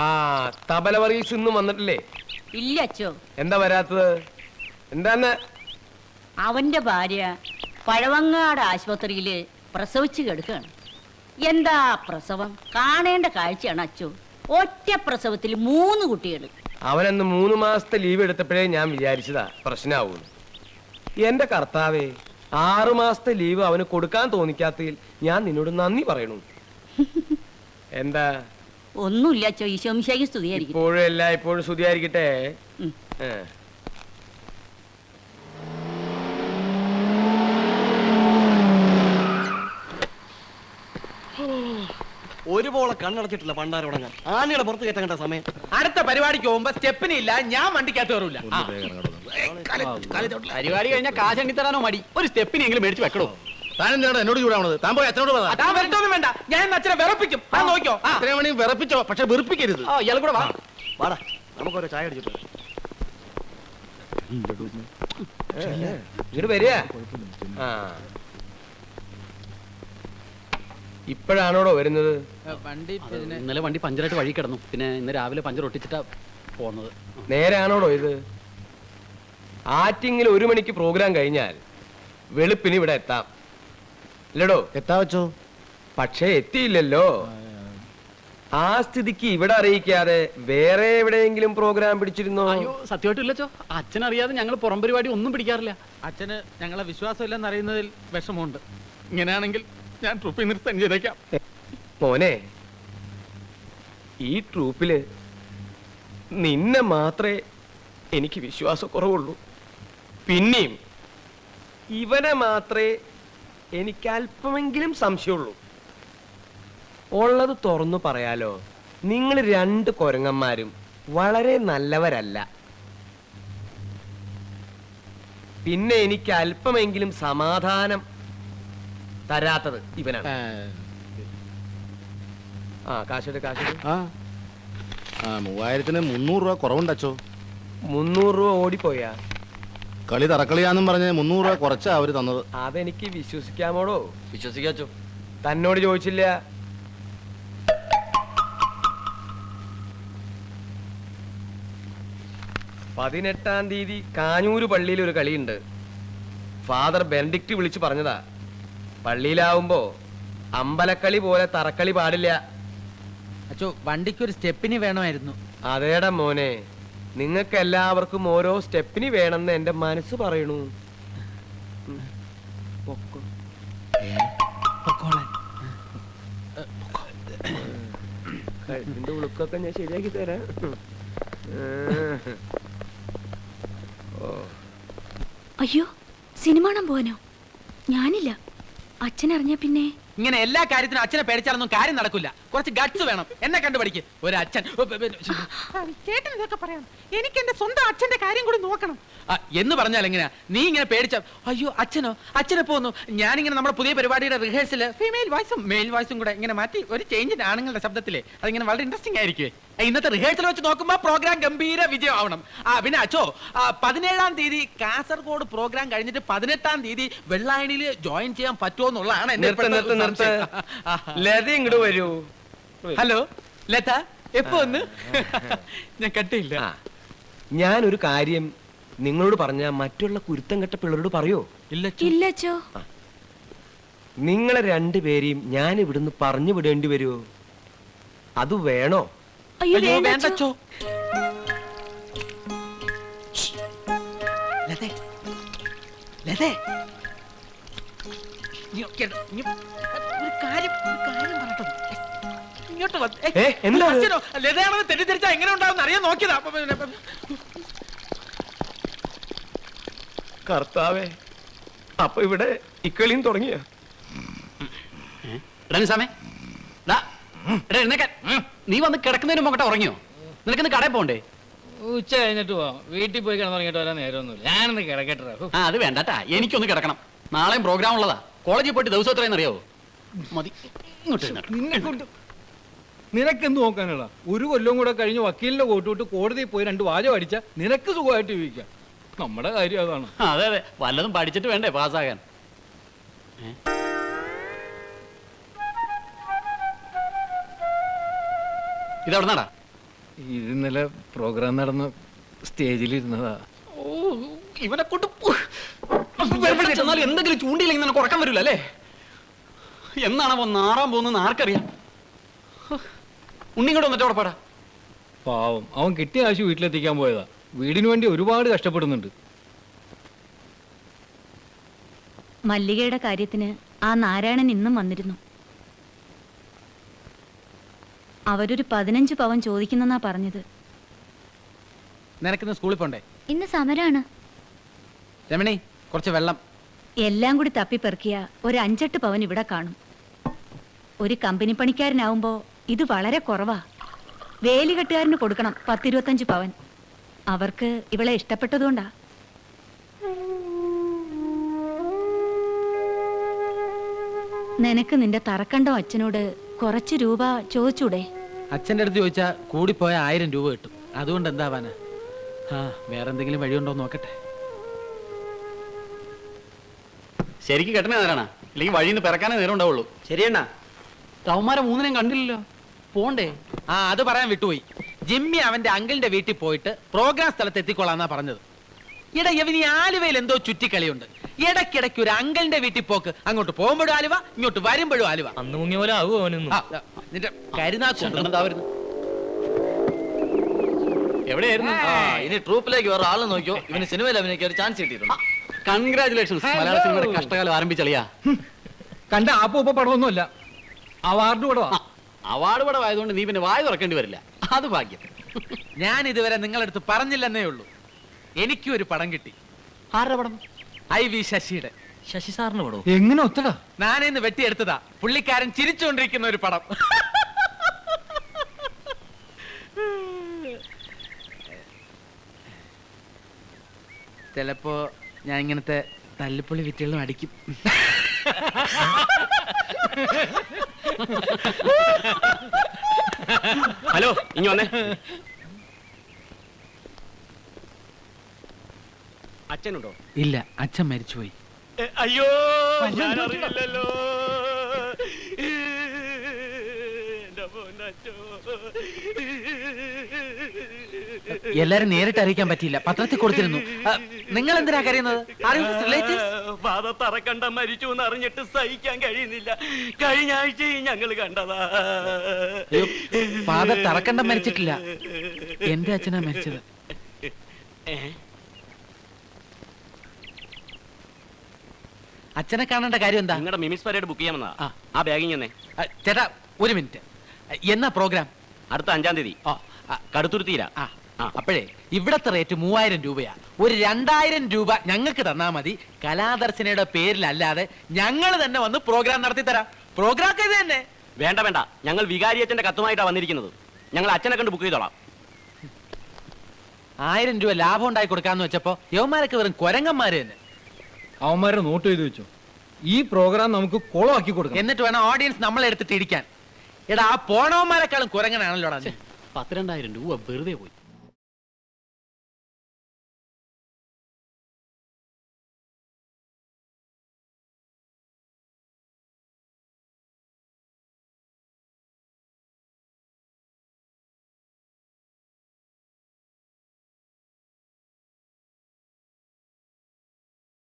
ആ തബല വർഗീസ് ഇന്നും വന്നിട്ടില്ലേ? ഇല്ല അച്ചോ. എന്താ വരാത്തത്? എന്താന്ന്? അവന്റെ ഭാര്യ പഴവങ്ങാട് ആശുപത്രിയില് പ്രസവിച്ചു കിടക്കുകയാണ്. എന്താ പ്രസവം, കാണേണ്ട കാഴ്ചയാണ് അച്ചോ. ഒറ്റ പ്രസവത്തിൽ 3 കുട്ടികൾ. അവനന്ന് 3 മാസത്തെ ലീവ് എടുത്തപ്പോഴേ ഞാൻ വിചാരിച്ചതാ പ്രശ്നമാവൂന്ന്. എന്റെ കർത്താവേ, 6 മാസത്തെ ലീവ് അവന് കൊടുക്കാൻ തോന്നിക്കാത്തതിൽ ഞാൻ നിന്നോട് നന്ദി പറയണു. എന്താ? ഒന്നുമില്ല അച്ചോ, ഈശോമിശിഹായ്ക്ക് സ്തുതിയായിരിക്കും. ഇപ്പോഴും ഇപ്പോഴും സ്തുതിയായിരിക്കട്ടെ. ഒരുപോലെ കണ്ണടച്ചിട്ടില്ല പണ്ടാരം ഉടങ്ങാൻ. ആനയുടെ പുറത്ത് കയറ്റാൻ കണ്ട സമയം. അടുത്ത പരിപാടിക്ക് പോകുമ്പോ സ്റ്റെപ്പിന് ഇല്ല, ഞാൻ വണ്ടിക്കകത്ത് കയറൂല. പരിപാടി കഴിഞ്ഞാൽ കാശ് തരാനോ മടി. ഒരു സ്റ്റെപ്പിനെങ്കിലും മേടിച്ച് വെക്കണോ? താനെന്താണ് എന്നോട് ചൂടാവണത്? താൻ പോയി അച്ഛനോട് പറ. താൻ വരട്ടൊന്നും വേണ്ട, ഞാൻ അച്ഛനെ വിറപ്പിക്കും. നോക്കിയോ, ഇത്രയും മണി വിറപ്പിച്ചോ, പക്ഷെ വെറുപ്പിക്കരുത്. ഇയാൾ കൂടെ വാ. വാടാ, നമുക്കൊരു ചായ അടിച്ചിട്ട് ഇങ്ങോട്ട് വരിക. ഇപ്പോഴാണോടോ വരുന്നത്? ഇന്നലെ വണ്ടി പഞ്ചറായിട്ട് വഴി കിടന്നു. പിന്നെ ഇന്ന് രാവിലെ പഞ്ചർ ഒട്ടിച്ചിട്ടാ പോന്നത്. നേരാണോടോ ഇത്? ആറ്റിങ്ങിൽ 1 മണിക്ക് പ്രോഗ്രാം കഴിഞ്ഞാൽ വെളുപ്പിന് ഇവിടെ എത്താം അല്ലടോ? എത്താ വെച്ചോ? പക്ഷേ എത്തിയില്ലല്ലോ. ആ സ്ഥിതിക്ക് ഇവിടെ അറിയിക്കാതെ വേറെ എവിടെയെങ്കിലും പ്രോഗ്രാം പിടിച്ചിരുന്നോ? അയ്യോ, സത്യമായിട്ടില്ലച്ചോ. അച്ഛനറിയാതെ ഞങ്ങൾ പുറം പരിപാടി ഒന്നും പിടിക്കാറില്ല. അച്ഛന് ഞങ്ങളെ വിശ്വാസമില്ലെന്ന് അറിയുന്നതിൽ വിഷമമുണ്ട്. ഇങ്ങനെയാണെങ്കിൽ ഞാൻ ട്രൂപ്പിൽ നിർത്താൻ ചെയ്തേക്കാം. മോനെ, ഈ ട്രൂപ്പില് നിന്നെ മാത്രമേ എനിക്ക് വിശ്വാസക്കുറവുള്ളൂ. പിന്നെയും ഇവനെ മാത്രമേ എനിക്ക് അല്പമെങ്കിലും സംശയമുള്ളൂ. ഉള്ളത് തുറന്നു പറയാലോ, നിങ്ങൾ 2 കുരങ്ങന്മാരും വളരെ നല്ലവരല്ല. പിന്നെ എനിക്ക് അല്പമെങ്കിലും സമാധാനം തരാത്തത് ഇവനാണ്. കാശെടു. 3000-ന് 300 രൂപ കുറവുണ്ടച്ചോ. 300 രൂപ ഓടിപ്പോയാ? കളി തറക്കളിയാന്നും പറഞ്ഞ് 300 രൂപ കുറച്ചാ അവര് തന്നത്. അതെനിക്ക് വിശ്വസിക്കാമോടോ? വിശ്വസിക്കാച്ചോ. തന്നോട് ചോദിച്ചില്ല. പതിനെട്ടാം തീയതി കാഞ്ഞൂര് പള്ളിയിൽ ഒരു കളിയുണ്ട്. ഫാദർ ബെനഡിക്റ്റ് വിളിച്ചു പറഞ്ഞതാ. പള്ളിയിലാവുമ്പോ അമ്പലക്കളി പോലെ തറക്കളി പാടില്ല. അച്ചോ, വണ്ടിക്കൊരു സ്റ്റെപ്പിന് വേണമായിരുന്നു. അതേടാ മോനെ, നിങ്ങൾക്ക് എല്ലാവർക്കും ഓരോ സ്റ്റെപ്പിന് വേണമെന്ന് എന്റെ മനസ്സ് പറയണു. കഴുത്തിന്റെ ഉളുക്കൊക്കെ ഞാൻ ശരിയാക്കി തരാം. അയ്യോ, സിനിമ കാണാൻ പോവാനോ? ഞാനില്ല. അച്ഛൻ അറിഞ്ഞ പിന്നെ ഇങ്ങനെ എല്ലാ കാര്യത്തിനും അച്ഛനെ പേടിച്ചാലൊന്നും കാര്യം നടക്കില്ല. കുറച്ച് ഗട്സ് വേണം. എന്നെ കണ്ടുപഠിക്ക്. ഒരു അച്ഛൻ ചേട്ടൻ ഇതൊക്കെ പറയാം. എനിക്ക് എന്റെ സ്വന്തം അച്ഛന്റെ കാര്യം കൂടി നോക്കണം എന്ന് പറഞ്ഞാൽ എങ്ങനെയാ? നീ ഇങ്ങനെ പേടിച്ച അയ്യോ അച്ഛനോ, അച്ഛനെ പോന്നു. ഞാനിങ്ങനെ നമ്മുടെ പുതിയ പരിപാടിയുടെ റിഹേഴ്സല് ഫീമെയിൽ വോയിസും മെയിൽ വോയിസും കൂടെ ഇങ്ങനെ മാറ്റി ഒരു ചേഞ്ചിന്റെ ആണുങ്ങളുടെ ശബ്ദത്തിലെ അതിങ്ങനെ വളരെ ഇൻട്രസ്റ്റിംഗ് ആയിരിക്കും. ഇന്നത്തെ റിഹേഴ്സൽ വെച്ച് നോക്കുമ്പോ പ്രോഗ്രാം ഗംഭീര വിജയം ആവണം. പിന്നെ അച്ചോ, 17-ാം തീയതി കാസർഗോഡ് പ്രോഗ്രാം കഴിഞ്ഞിട്ട് 18-ാം തീയതി വെള്ളായണിയിൽ ജോയിൻ ചെയ്യാൻ പറ്റുമോ എന്നുള്ളതാണ് എന്റെ. ലത ഇങ്ങോട്ട് വരൂ. ഹലോ ലത, എപ്പോ വന്ന്? ഞാൻ കട്ടിയില്ല. ഞാനൊരു കാര്യം നിങ്ങളോട് പറഞ്ഞ മറ്റുള്ള കുരുത്തം കെട്ട പിള്ളേരോട് പറയോ? ഇല്ലച്ചോ. നിങ്ങളെ 2 പേരെയും ഞാൻ ഇവിടുന്ന് പറഞ്ഞു വിടേണ്ടി വരുമോ? അത് വേണോ? അയ്യോ വേണ്ടച്ചോ. ലതയാണെന്ന് തെറ്റിദ്ധരിച്ചാ എങ്ങനെ ഉണ്ടാവും അറിയാൻ നോക്കിയതാ. കർത്താവേ, അപ്പൊ ഇവിടെ ഇക്കളിയും തുടങ്ങിയ. നീ വന്ന് കിടക്കുന്നതിന് മുമ്പ് ഉറങ്ങിയോ? നിനക്കിന്ന് കടയിൽ പോണ്ടേ? ഉച്ച കഴിഞ്ഞിട്ട് പോവാം. വീട്ടിൽ പോയി കിടന്നുറങ്ങിയിട്ട് വരാൻ നേരമൊന്നുമില്ല. ഞാനൊന്ന് കിടക്കട്ടെ. അത് വേണ്ടട്ടാ, എനിക്കൊന്ന് കിടക്കണം. നാളെയും പ്രോഗ്രാം ഉള്ളതാ. കോളേജിൽ പോയിട്ട് ദിവസം എത്രയെന്ന് അറിയാവോ? മതി. നിനക്കെന്ത് നോക്കാനുള്ള? 1 കൊല്ലം കൂടെ കഴിഞ്ഞ് വക്കീലിന്റെ കോട്ടുവിട്ട് കോടതിയിൽ പോയി 2 വാചകം അടിച്ച നിനക്ക് സുഖമായിട്ട് ജീവിക്കാം. നമ്മുടെ കാര്യം അതാണ്. അതെ അതെ, വല്ലതും പഠിച്ചിട്ട് വേണ്ടേ പാസ്സാകാൻ. ഇതെവിടെ നടാ? ഇത് ഇന്നലെ പ്രോഗ്രാം നടന്ന സ്റ്റേജിലിരുന്നതാ. ഓ ഇവനെ കൊണ്ട് എവിടെ ചെന്നാലും എന്തെങ്കിലും ചൂണ്ടിയില്ലെങ്കിൽ നിനക്ക് ഉറക്കം വരില്ല അല്ലേ? എന്നാണ് അവൻ നാറാൻ പോകുന്നത് ആർക്കറിയാം. ഉണ്ണിങ്ങോട്ട് വന്നിട്ട് അവിടെ പാടാ. പാവം, അവൻ കിട്ടിയ കാശ് വീട്ടിലെത്തിക്കാൻ പോയതാ. വീടിന് വേണ്ടി ഒരുപാട് കഷ്ടപ്പെടുന്നുണ്ട്. മല്ലികയുടെ കാര്യത്തിന് ആ നാരായണൻ ഇന്നും വന്നിരുന്നു. അവരൊരു 15 പവൻ ചോദിക്കുന്നെന്നാ പറഞ്ഞത്. നിനക്കിന്ന് സ്കൂളിൽ പോണ്ടേ? ഇന്ന് സമരാണ്. രമണി, കുറച്ച് വെള്ളം. എല്ലാം കൂടി തപ്പിപ്പെറുക്കിയ ഒരു 5-8 പവൻ ഇവിടെ കാണും. ഒരു കമ്പനി പണിക്കാരനാവുമ്പോ ഇത് വളരെ കുറവാ. വേലികെട്ടുകാരന് കൊടുക്കണം 10-25 പവൻ. അവർക്ക് ഇവളെ ഇഷ്ടപ്പെട്ടതുകൊണ്ടാ. നിനക്ക് നിന്റെ തറക്കണ്ടോ അച്ഛനോട് കുറച്ച് രൂപ ചോദിച്ചൂടെ? അച്ഛൻ്റെ അടുത്ത് ചോദിച്ചാൽ കൂടിപ്പോയ 1000 രൂപ കിട്ടും. അതുകൊണ്ട് എന്താവാനാ? ആ, വേറെന്തെങ്കിലും വഴിയുണ്ടോ നോക്കട്ടെ. ശരിക്കും കെട്ടണേ നേരാണ്, ഇല്ലെങ്കിൽ വഴിയിൽ നിന്ന് പിറക്കാനേ നേരം ഉണ്ടാവുള്ളൂ. ശരിയെണ്ണ. അവന്മാരെ മൂന്നിനെയും കണ്ടില്ലല്ലോ. പോണ്ടേ? ആ, അത് പറയാൻ വിട്ടുപോയി. ജിമ്മി അവന്റെ അങ്കിളിന്റെ വീട്ടിൽ പോയിട്ട് പ്രോഗ്രാം സ്ഥലത്ത് എത്തിക്കൊള്ളാന്നാ പറഞ്ഞത്. ഇട ഇവന് ഈ ആലുവയിൽ എന്തോ ചുറ്റിക്കളിയുണ്ട്. ഇടയ്ക്കിടയ്ക്ക് ഒരു അങ്കിളിന്റെ വീട്ടിൽ പോക്ക്. അങ്ങോട്ട് പോകുമ്പോഴും ആലുവ, ഇങ്ങോട്ട് വരുമ്പോഴും ആലുവ. അന്ന് മുങ്ങിയ പോലെ ആവുമോ അവനൊന്നും? നിന്റെ കരുനാക്കുണ്ട്. എവിടെയായിരുന്നു? ഇനി ട്രൂപ്പിലേക്ക് വേറെ ആളെ നോക്കിയോ. ഇവന് സിനിമയിൽ അഭിനയിക്കാൻ ഒരു ചാൻസ് കിട്ടിയിട്ടുണ്ട്. കൺഗ്രാചുലേഷൻസ്. മലയാള സിനിമയുടെ കഷ്ടകാലം ആരംഭിച്ചളിയാ. കണ്ട ആപ്പ പടമൊന്നുമല്ല, അവാർഡ് പടവാ. അവാർഡ് പടമായതുകൊണ്ട് നീ പിന്നെ വായ തുറക്കേണ്ടി വരില്ല. അത് ഭാഗ്യം. ഞാൻ ഇതുവരെ നിങ്ങളടുത്ത് പറഞ്ഞില്ലെന്നേ ഉള്ളൂ. എനിക്കും ഒരു പടം കിട്ടി. ആരുടെ പടം? IV ശശിയുടെ. ശശി സാറിന് പടവും എങ്ങനെ ഒത്തടാ? ഞാനിന്ന് വെട്ടിയെടുത്തതാ. പുള്ളിക്കാരൻ ചിരിച്ചുകൊണ്ടിരിക്കുന്ന ഒരു പടം. ചിലപ്പോ ഞാൻ ഇങ്ങനത്തെ തല്ലിപ്പൊളി വിറ്റുകളും അടിക്കും. ഹലോ, ഇനി വന്നേ. അച്ഛനുണ്ടോ? ഇല്ല, അച്ഛൻ മരിച്ചുപോയി. അയ്യോ, ഞാൻ അറിയില്ലല്ലോ. എല്ലാരും നേരിട്ട് അറിയിക്കാൻ പറ്റിയില്ല, പത്രത്തിൽ കൊടുത്തിരുന്നു. നിങ്ങൾ എന്തിനാ കരയുന്നത്? ഫാദർ തറക്കണ്ട മരിച്ചു എന്ന് അറിഞ്ഞിട്ട് സഹിക്കാൻ കഴിയുന്നില്ല. കഴിഞ്ഞ ആഴ്ചയും ഞങ്ങൾ കണ്ടതാ. ഫാദർ തറക്കണ്ട മരിച്ചിട്ടില്ല, എന്റെ അച്ഛനാ മരിച്ചത്. അച്ഛനെ കാണേണ്ട കാര്യം എന്താ? നിങ്ങളുടെ മിമിസ് പരേഡ് ബുക്ക് ചെയ്യാമെന്നാ. ആ ബാഗിങ് തന്നെ. ചേട്ടാ, ഒരു മിനിറ്റ്. എന്നാ പ്രോഗ്രാം? അടുത്ത 5-ാം തീയതി കടുത്തുരുത്തിയില്ല. അപ്പോഴേ ഇവിടത്തെ റേറ്റ് 3000 രൂപയാ. ഒരു 2000 രൂപ ഞങ്ങൾക്ക് തന്നാ മതി. കലാദർശനയുടെ പേരിലല്ലാതെ ഞങ്ങൾ തന്നെ വന്ന് പ്രോഗ്രാം നടത്തി തരാം. പ്രോഗ്രാം ഇത് തന്നെ. വേണ്ട വേണ്ട, ഞങ്ങൾ വികാരിയച്ഛന്റെ കത്തുമായിട്ടാണ് വന്നിരിക്കുന്നത്. ഞങ്ങൾ അച്ഛനെ കണ്ട് ബുക്ക് ചെയ്തോളാം. 1000 രൂപ ലാഭം ഉണ്ടായി കൊടുക്കാന്ന് വെച്ചപ്പോ യവന്മാരൊക്കെ വെറും കൊരങ്ങന്മാര് തന്നെ. അവന്മാരെ നോട്ട് ചെയ്ത് വെച്ചു. ഈ പ്രോഗ്രാം നമുക്ക് കോളമാക്കി കൊടുക്കാം. എന്നിട്ട് വേണം ഓഡിയൻസ് നമ്മളെ എടുത്തിട്ട് ഇടിക്കാൻ. എടാ, ആ പോണവന്മാരെക്കാളും കുരങ്ങനാണല്ലോടാ. 12,000 രൂപ വെറുതെ പോയി.